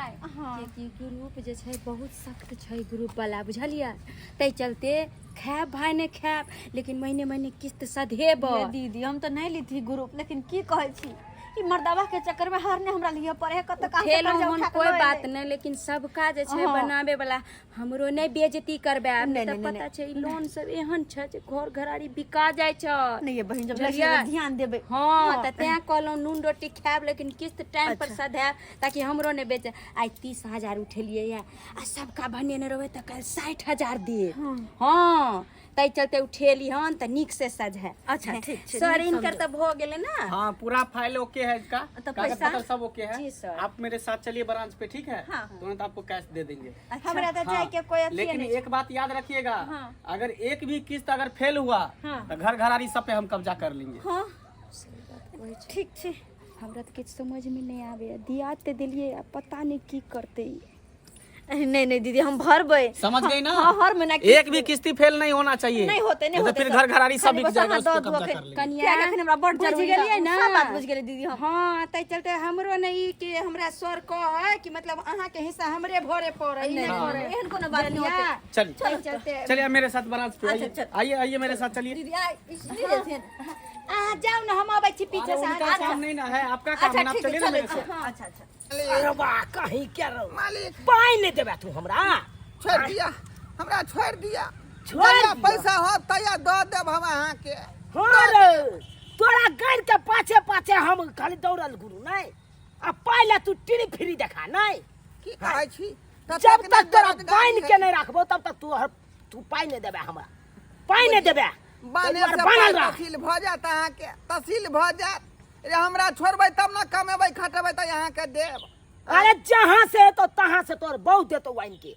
कि ग्रुप जे छै बहुत सख्त छै ग्रुप वाला, बुझलियै? तै चलते खाएब भाई ने खाएब, लेकिन महीने महीने किस्त सधेब। दीदी हम तो नहीं ली थी ग्रुप, लेकिन की कहै छी कि मर्दावा के चक्कर में हर ने हमरा लिए पड़े है। कत कहां से कर्जा उठा के कोई लए बात ले। नहीं, लेकिन सबका जे छै बनावे वाला हमरो नहीं बेइज्जती करबे। नहीं, त नहीं, पता छै लोन सब एहन छै जे घर घरारी बिका जाय छै। नहीं ये बहन जब बुझलियै? लड़की ध्यान देबे। हाँ त तें कहलौं नून रोटी खाएब, लेकिन किस्त टाइम पर सधाएब, ताकि हमरो ने बेचे। आई 30,000 उठेलिए या आ सबका बनेने रहबे त कल 60,000 दे। हाँ तै चलते उठेली हन त नीक से सजे। अच्छा ठीक छै। सर इनकर त भ गेले ना। हाँ पूरा फाइल ओके है इसका, तो कागज पैसा? पत्र सब ओके है। जी, सर। आप मेरे साथ चलिए ब्रांच पे, ठीक है? हाँ। तुरंत आपको कैश दे देंगे। हमरा तो जाय के कोई अथी लेकिन नहीं। एक बात याद रखिएगा, हाँ। अगर एक भी किस्त अगर फेल हुआ तो घर घरारी सब पे हम कब्जा कर लेंगे। हां ठीक छै। हमरा तो किछ समझ में नहीं आवे, दिया ते दिलिए पता नहीं की करते। नहीं नहीं दीदी हम भरबै। समझ गई ना? हाँ हर महीना एक भी किस्ती फेल नहीं होना चाहिए। नहीं होते तो फिर घर घरारी सब बिक जाएगा, उसको कब्जा कर लेंगे। कनिया क्या हमरा बड़ बुझ जरूरी गेलियै ना? सब बात बुझ गेलै दीदी हम। हाँ तै चलते हमरो नहीं कि हमरा सर कहे कि मतलब अहाँ के हिस्सा हमरे भरे पड़े। नहीं नहीं एहन कोनो बात नहीं होते। चलिए तै चलते चलिए मेरे साथ ब्रांच पे आइए। अच्छा, आइए आइए मेरे साथ चलिए। दीदी आ इसलिए देथिन। आ जाओ ना, हम आबै छी पीछे से। उनका काम नहीं ना है, आपका काम है, अच्छा आप ठीक है चलिए ना चलो। मेरे साथ। हां अच्छा अच्छा। अरे वाह कहीं क्या रहो मालिक पाई नहीं देबे तू हमरा। छोड़ दिया, हमरा छोड़ दिया। छोड़ जहिया दिया। पैसा हो तैया दऽ देब हम अहाँ के। हाँ रे तोरा गाड़ के पाछे पाछे हम खाली दौड़ल गुरु नहीं, आ पाइला तू टिरी फिरी देखा नहीं। की कहै छी? जब तक तोरा बाइन के नहीं रखबो तब तक तू पाई नहीं देबे हमरा, पाई नहीं देबे। बाने तै दुआरे से बनल रह। तहसील भऽ जात अहाँ के, तहसील भऽ जात। रे हमरा छोड़बै तब ना कमेबै खटेबै त अहाँ के देब। अरे जहाँ से तो तहाँ से तोर बहु देतो वाइन के,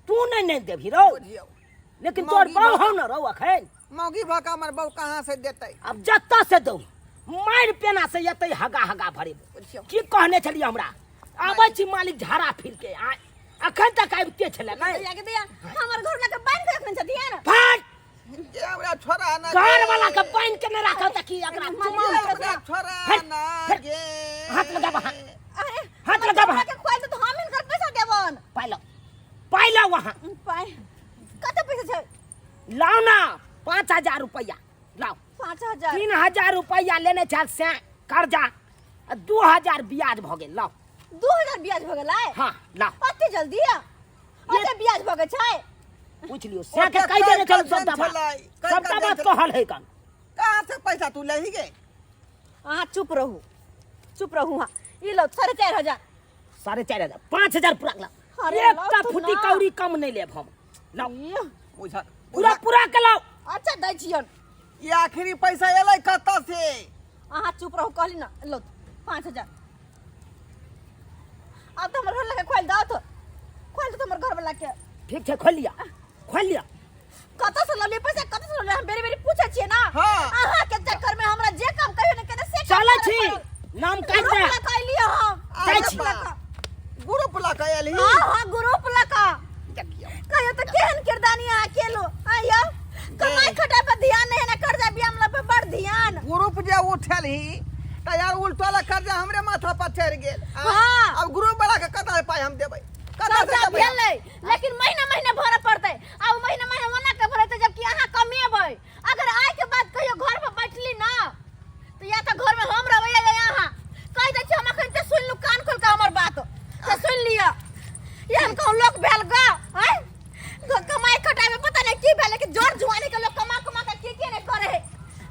तू नहीं देभी रो। बुझियौ लेकिन तोर मौगी बहु बा- हो न रो अखन। मौगी भऽ के हमर बहू कहाँ से देतै? अब जत्ता से दो मारि पेना से एते हगा हगा भरे की कहने छलिए हमरा आबै छी मालिक झाड़ा फिर के अखन तक आबिते छले नै दैया के दैया हमर घर लगे बांध के रखने छथिए ना भाग ये हमरा छोरा ना घर वाला के बांध के न राखल त की एकरा हमरा छोरा ना गे हाथ लगा बहा अरे हाथ लगा बहा के खोल तो हम इनकर पैसा देबन पाइला वहां पाए कते पैसा छै लाओ ना 5000 रुपया लाओ 5000 3000 रुपया लेने छल से कर्जा 2000 ब्याज भ गेल लाओ 2000 ब्याज भ गेलै हां लाओ ओते जल्दी ओते ब्याज भ गेल छै पूछ लियो से के कह देने चल सबटा बात कहल है कन कहां से पैसा तू ले ही गे अहाँ चुप रहू हां ई लो 4500 4500 5000 पूरा ला अरे एकटा लाओ फुटी ना। कौड़ी कम नहीं लेब हम लाओ बुझा पूरा पूरा के लाओ अच्छा दै छियन ये आखिरी पैसा एलै कत से अहाँ चुप रहू कहली ना लो 5000 अब तो हमर घर लगे खोल दो तो खोल दो हमर घर वाला के ठीक है खोल लिया कत से लले पैसा कत से लले हम बेरी बेरी पूछे छिए ना हाँ। अहाँ के चक्कर में हमरा जे काम कहियो ने केने से चले छी नाम काट दे कहली हम जाइ छी ग्रुप ला के एली हां ग्रुप लका कहियो तो केहन किरदानी आ अकेलो आयो कमाई खटाई पर ध्यान नहीं है ना कर्जा बियामला पे बड़ ध्यान ग्रुप जे उठल ही त यार उल्टोला कर्जा हमरे माथा पर चढ़ गेल हाँ। अब ग्रुप वाला के कता पाई हम देबै कता से कर्जा देबै भेलै लेकिन महीना महीना भरे पड़तै अब महीना महीना ओना के भरतै जबकि अहाँ कमेबै अगर आय के बाद कहियो घर पर बैठली ना तो या तो घर में हम रहबै या यहाँ कह दै छी हम अखन ते सुन लू कान खोल के हमर बात से सुन लिया ये हम कहूं लोग भेल ग हैं कमाई खटाई में पता नहीं की भेल कि जोर जुआनी के लोग कमा कमा के की नहीं करे है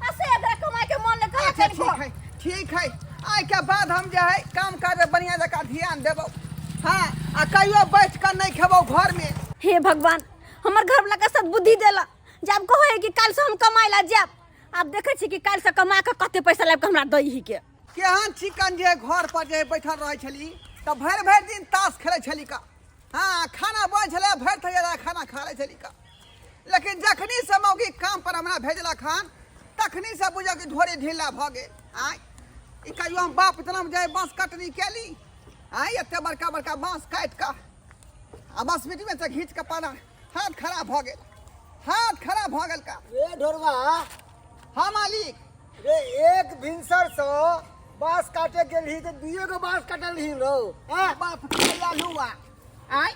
ऐसे अगर कमाई के मन नहीं करे अच्छा ठीक है आय के बाद हम जे है काम करे बढ़िया जका ध्यान देबो हां आ कहियो बैठ कर नहीं खेबो घर में हे भगवान हमर घर वाला के सब बुद्धि देला जब कहो है कि काल से हम कमाई ला जाब आप देखे छी कि काल से कमा के कते पैसा लाब के हमरा दई ही के केहन चिकन जे घर पर जे बैठल रहे छली त भर दिन ताश खेले छली का हां खाना बन छले भर थैला खाना खा ले छली का लेकिन जखनी से मौगी काम पर हमरा भेजला खान तखनी से बुझा कि ढोरी ढीला भ गेल आय ई कहियो हम बाप इतना में जाए बांस कटनी केली आय एते बड़का बड़का बांस काट का आ बस मिट्टी में से घींच के पाना हाथ खराब भ गेल का रे ढोरवा हां मालिक रे एक भिनसर से बांस काटे गेल ही तो दुइयो गो बांस काटल ही रो हां बाप खैया लुआ आय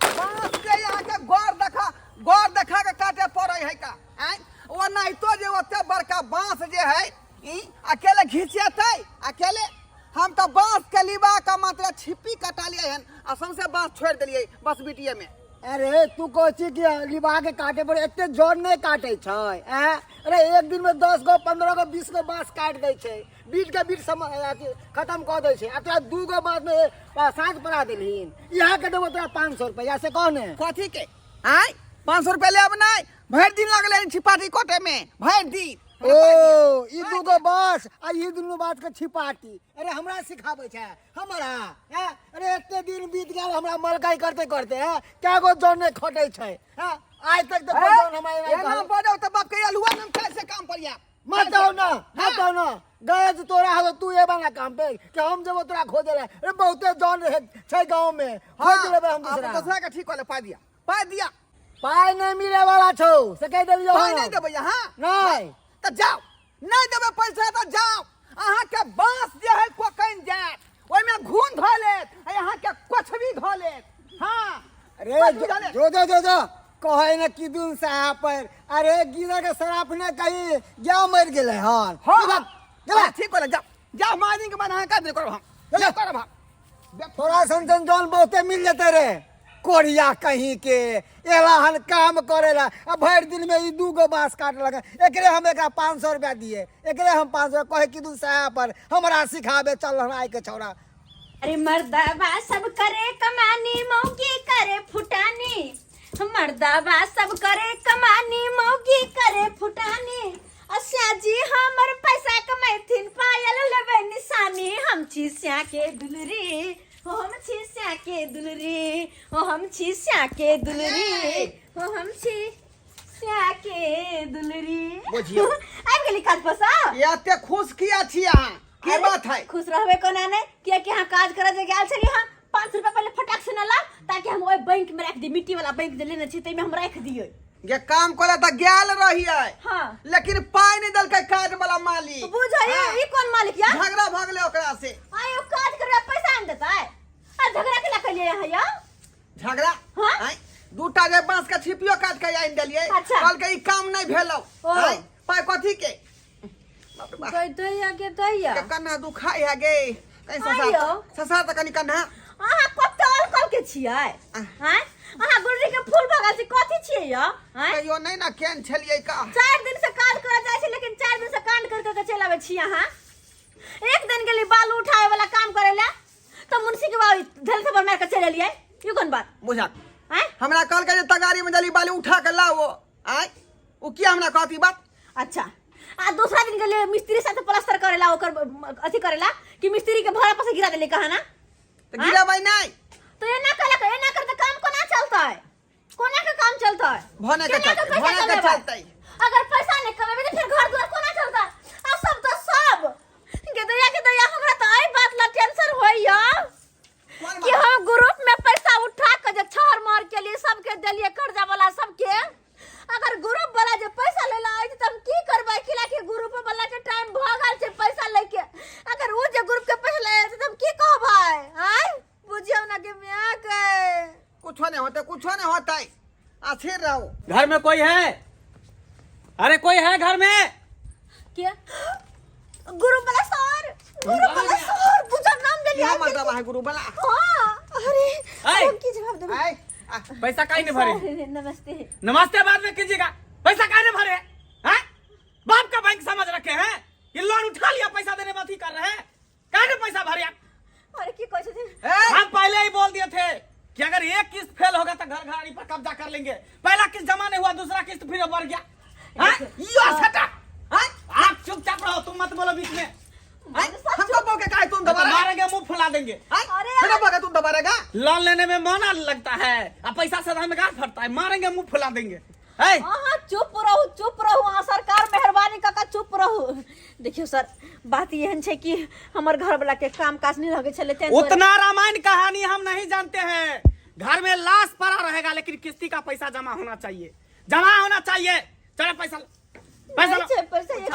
बांस के यहाँ के गौर देखा के काटे पड़े है का आय वो नहीं तो जे ओते बड़का बांस जे है ई अकेले घिचेतै अकेले हम तो बांस के लिबा का मात्र छिपी कटा लिए हन आ सबसे बांस छोड़ देलिए बस बिटिया में अरे तू कोची की लिबा के काटे पर एते जोर नहीं काटे छै अरे एक दिन में 10 गो 15 गो 20 गो बांस काट दे छै बीट के बीट खत्म कर दे छै आ तोरा 2 गो बांस में साँझ पड़ा देलहिन यहाँ के देबो तोरा 500 रुपया से कहने कथी के आय 500 रुपया लेब नहीं भर दिन लगले छिपाटी कोटे में भर दिन ओ ई 2 गो बांस आ ई दुनू बात के छिपाटी अरे हमरा सिखाबै छै हमरा अरे एते दिन बीत गेल हमरा मलकाई करते करते क्या गो जोन नहीं खटे छै आज तक तो जोन हमरा एना बड़ो त बाप के अलुआ में कैसे काम परिया मत आओ ना गए तो तोरा हो तू ये वाला काम पे कि हम जब तोरा खोजे रे अरे बहुते जोन रहे छै गांव में खोज लेबे हम दूसरा का ठीक वाला पा दिया पाई नहीं मिले वाला छौ से कह देलियो पाई नहीं देबै हां नहीं तो जाओ नहीं देबै पैसा तो जाओ अहाँ के बांस जे है कोकन जात ओइ में घून ध लेत अहाँ के कोछवी ध लेत हां अरे जो कहे न किदुन साहब पर अरे गिरा के शराब ने कही क्या मर गेले हन हां ठीक वाला जाओ मानी के बना का दे करो हम ले करो हम थोड़ा संतन जौन बहुते मिल जते रे कोरिया कहीं के एलाहन काम करेला अब भर दिन में ई 2 गो बांस काट लगे एकरे हम एकरा 500 रुपया दिए एकरे हम 500 कहे कि तू साहब पर हमरा सिखाबे चल हराई के छौरा अरे मर्दाबा सब करे कमानी मौगी करे फुटानी मर्दाबा सब करे कमानी मौगी करे फुटानी अस्या जी हमर पैसा कमैथिन पायल लेबे निशानी हम छी स्या के दुलरी ओ हम छी स्या के दुलरी ओ हम छी स्या के दुलरी ओ हम छी के दुलरी बुझियो। आबि गेली काज पर सा ये एते खुश किया छी अहाँ की बात है खुश रहबे कोना नहीं किया कि यहाँ काज करे जे गेल छली हां 5 रुपया पहले फटाक से न ला ताकि हम ओए बैंक में रख दी मिट्टी वाला बैंक जे लेने छी तई में हम रख दियो ये काम करे त गेल रहिए हां लेकिन पाई नहीं दल के कार्ड वाला मालिक बुझाइए ई कौन मालिक या झगड़ा भ गेले ओकरा से आयो काज करे पैसा आन देता है आ झगड़ा के ला के लिए है या झगड़ा हाँ? हैं दूटा जे बांस के छिपियो काट के आइन देलिए अच्छा। कल के ई काम नहीं भेलो ओ। हैं पाई कथी के बाप रे बाप। दैया के दैया के कन्ना दुखाई है गे कहीं आइयो। ससा त कनी कन्ना अहाँ कतल कल के छियै हैं अहाँ गुररी के फूल बगाल से कथी छियै या हैं कहियो नहीं ना केन छलिए का 4 दिन से काज करे जाय छै लेकिन 4 दिन से कांड कर के चल आवे छी अहाँ एक दिन के लिए बालू उठावे वाला काम करे ला तो मुंशी के बाबू धल से मार के चल एलिए ई कोन बात बुझा हैं हमरा कल के जे तगारी में जली बाली उठा के लाओ आय उ किया हमरा कहती बात अच्छा आ दूसरा दिन के लिए मिस्त्री साथे प्लास्टर करेला ओकर अथी करेला कि मिस्त्री के भरा पर गिरा देले कहा ना तो गिरा भाई नहीं तो ये ना कला ये ना करते काम कोना चलता है कोना का काम चलता है भने के केना चलते पैसा भने के कमेबै? चलते अगर पैसा नहीं कमेबे तो फिर घर द्वार कोना चलता आ सब तो सब के दया हमरा तो आई बात ला टेंशन होइया कि हम ग्रुप में पैसा उठा के जे छार मार के लिए सबके देलिए कर्जा वाला सबके अगर ग्रुप वाला जे पैसा लेला आई त हम की करबै किला के ग्रुप वाला के टाइम भगल छै पैसा लेके अगर वो जे ग्रुप के पैसा ले त हम की कहबै हैं बुझियो ना के मिया के कुछ नहीं होता है आखिर रहो घर में कोई है? अरे कोई है घर में? क्या ग्रुप वाला सर बुझा नाम दे क्या लिया मतलब है गुरु बला हां अरे आए। हम की जवाब देबे आय पैसा काहे नहीं भरे? सर, नमस्ते नमस्ते बाद में कीजिएगा। पैसा काहे नहीं भरे हैं? बाप का बैंक समझ रखे हैं? ये लोन उठा लिया पैसा देने में अथी कर रहे हैं, काहे नहीं पैसा भरे आप? अरे की कहै छथिन हम पहले ही बोल दिए थे कि अगर एक किस्त फेल होगा तो घर घराड़ी पर कब्जा कर लेंगे। पहला किस्त जमा नहीं हुआ, दूसरा किस्त फिर बढ़ गया। हैं? यो सटा हैं? आप चुपचाप रहो, तुम मत बोलो बीच में। हमको बोल के काहे तुम तो दबारा मारेंगे, मुंह फुला देंगे। अरे फिर बोल के तुम दबारेगा लोन लेने में मौना लगता है, अब पैसा सदा में गांठ फटता है, मारेंगे मुंह फुला देंगे। है? हां चुप रहो आ सरकार मेहरबानी काका चुप रहो। देखियो सर बात एहन छै कि हमर घर वाला के काम काज नहीं लगे छले तें उतना रामायण कहानी हम नहीं जानते हैं। घर में लाश पड़ा रहेगा लेकिन किस्ती का पैसा जमा होना चाहिए, जमा होना चाहिए। चलो पैसा लो।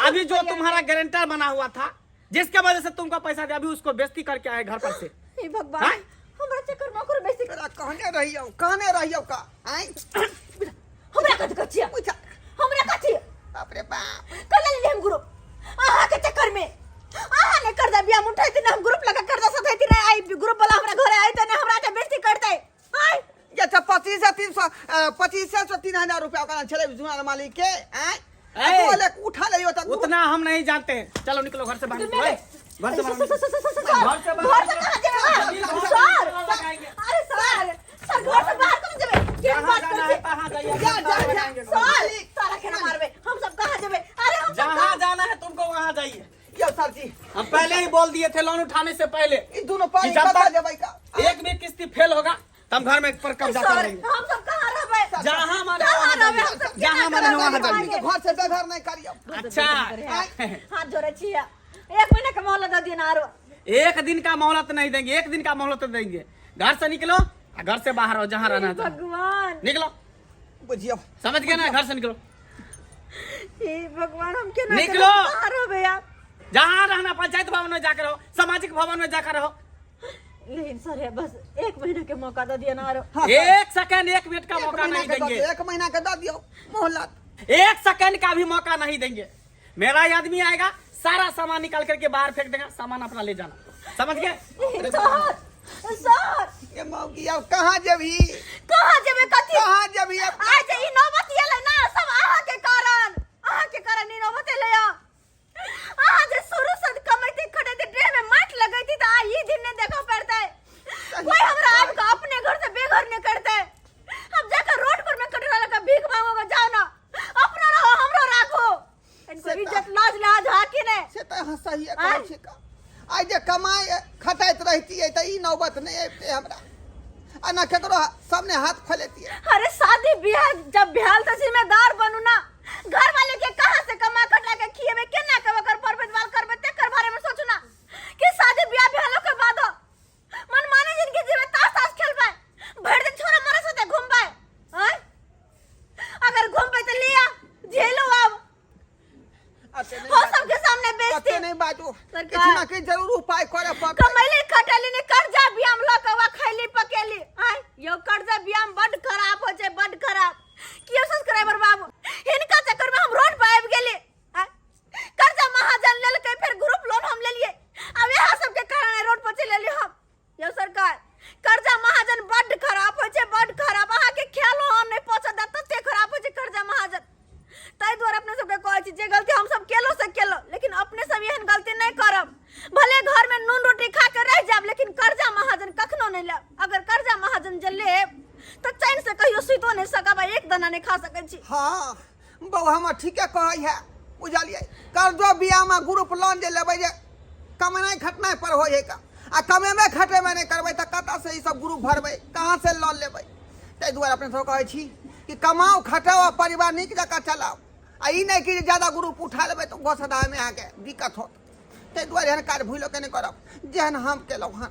अभी जो तुम्हारा गारंटर बना हुआ था जिसके वजह से तुमको पैसा दिया, अभी उसको बेइज्जती करके आए घर पर से। हे भगवान हैं? हमरा चक्कर में ओकर बेइज्जती तेरा कहने रहियो का आय हमरा कथि कचिया पूछा हमरा कथि बाप रे बाप कल ले हम ग्रुप आहा के चक्कर में आहा ने कर्जा बिया उठाइते ना हम ग्रुप लगा कर्जा सधैती नहीं आई ग्रुप वाला हमरा घरे आइते ना हमरा के बेइज्जती करते हाय ये तो 2500 से 3000 रुपया का चले जुना मालिक के आय बोले उठा लियो तो उतना हम नहीं जानते हैं। चलो निकलो घर से बाहर निकलो। घर से बाहर निकलो। घर से कहां जेबे सर अरे सर घर से बाहर कौन जेबे के बात करते कहाँ जाइए? सर सारा खेला मारबे हम सब कहां जेबे अरे हम सब जहाँ जाना है तुमको वहाँ जाइए। यो सर जी हम पहले ही बोल दिए थे लोन उठाने से पहले ई दोनों पानी कि जब कता तक जबै का एक भी किस्ती फेल होगा तब घर में पर कब्जा कर सर लेंगे। हम सब कहां रहबे जहाँ माने कहां वहाँ रहबे जाइए। हम सब जहाँ माने वहाँ जाइए। घर से बेघर नहीं करियो अच्छा हाथ जोड़े छिया एक महीना का मोहलत दे दिया ना आरो एक दिन का मोहलत नहीं देंगे, एक दिन का मोहलत देंगे। घर से निकलो, घर से बाहर हो, जहाँ रहना है भगवान निकलो। बुझियो समझ गए ना? घर से निकलो, हे भगवान हम के ना निकलो। कहां रहबे आप जहाँ रहना पंचायत भवन में जाकर रहो, सामाजिक भवन में जाकर रहो। लेकिन सर है बस एक महीना के मौका दे दिया ना आरो एक सेकंड, एक मिनट का मौका नहीं देंगे। एक महीना का दे दियो मोहलत एक सेकंड का भी मौका नहीं देंगे। मेरा ही आदमी आएगा, सारा सामान निकाल करके बाहर फेंक देगा, सामान अपना ले जाना। समझ गए? सर ये मौगी अब कहाँ जबी कहां जेबे कथि कहाँ जबी अब आज ई नौबत येले ना सब आहा के कारण ई नौबत ले आ आज शुरू से कमाते खड़े ड्रे में माट लगाती त ई दिन ने देखो पड़ता है कोई हमरा आप का अपने घर से बेघर नहीं करते हम जाकर रोड पर में कटरा लगा भीख मांगोगे जाओ ना अपना रहो हमरो राखो इनको इज्जत लाज लाज हाकी ने से तो सही है कहै छै का आज जे कमाई खटाइत रहती है त ई नौबत नहीं आते हमरा आ ना केकरो सामने हाथ फैलेती है अरे शादी ब्याह जब भ्याल त जिम्मेदार बनू बाजू सरकार। कितना के जरूर उपाय करे पड़त कमैली खटली ने कर्जा बियाम लकवा खैली पकेली आय यो कर्जा बियाम बड खराब हो छै बड खराब कियो सब्सक्राइबर बाबू इनका चक्कर में हम रोड पे आबि गेली आय कर्जा महाजन लेल के फिर ग्रुप लोन हम लेलिए अब यहां सब के कारण रोड पर चले लेली हम यो सरकार कर्जा महाजन बड खराब हो छै बड खराब अहा के ख्यालो हम नहीं पहुंच दत तते खराब हो छै कर्जा महाजन ताई द्वारा अपने सबके कहै छी जे गलती हम सब केलो से केलो लेकिन अपने सब एहन गलती नहीं करब भले घर में नून रोटी खा के रह जाब लेकिन कर्जा महाजन कखनो नहीं लेब अगर कर्जा महाजन जे लेब तो चैन से कहियो सुतो नहीं सकब एक दाना नहीं खा सकै छी हाँ बहु हम ठीके कहै है बुझलिए कर्जो बियाह में ग्रुप लोन जे लेबै जे कमाई खटनाई पर होय है का आ कमे में खटे में नहीं करबै त कतऽ से ई सब ग्रुप भरबै कहाँ से लोन लेबै ताहि दुआरे अपने सब कहै छी कि कमाओ खटाओ आ परिवार नीक जकाँ चलाओ आ ई नहीं कि ज्यादा ग्रुप उठा लेबै तो गोसदा में आके दिक्कत होत ताहि दुआरे एहन काज भूलो के नहीं करब जेहन हम केलहुँ हन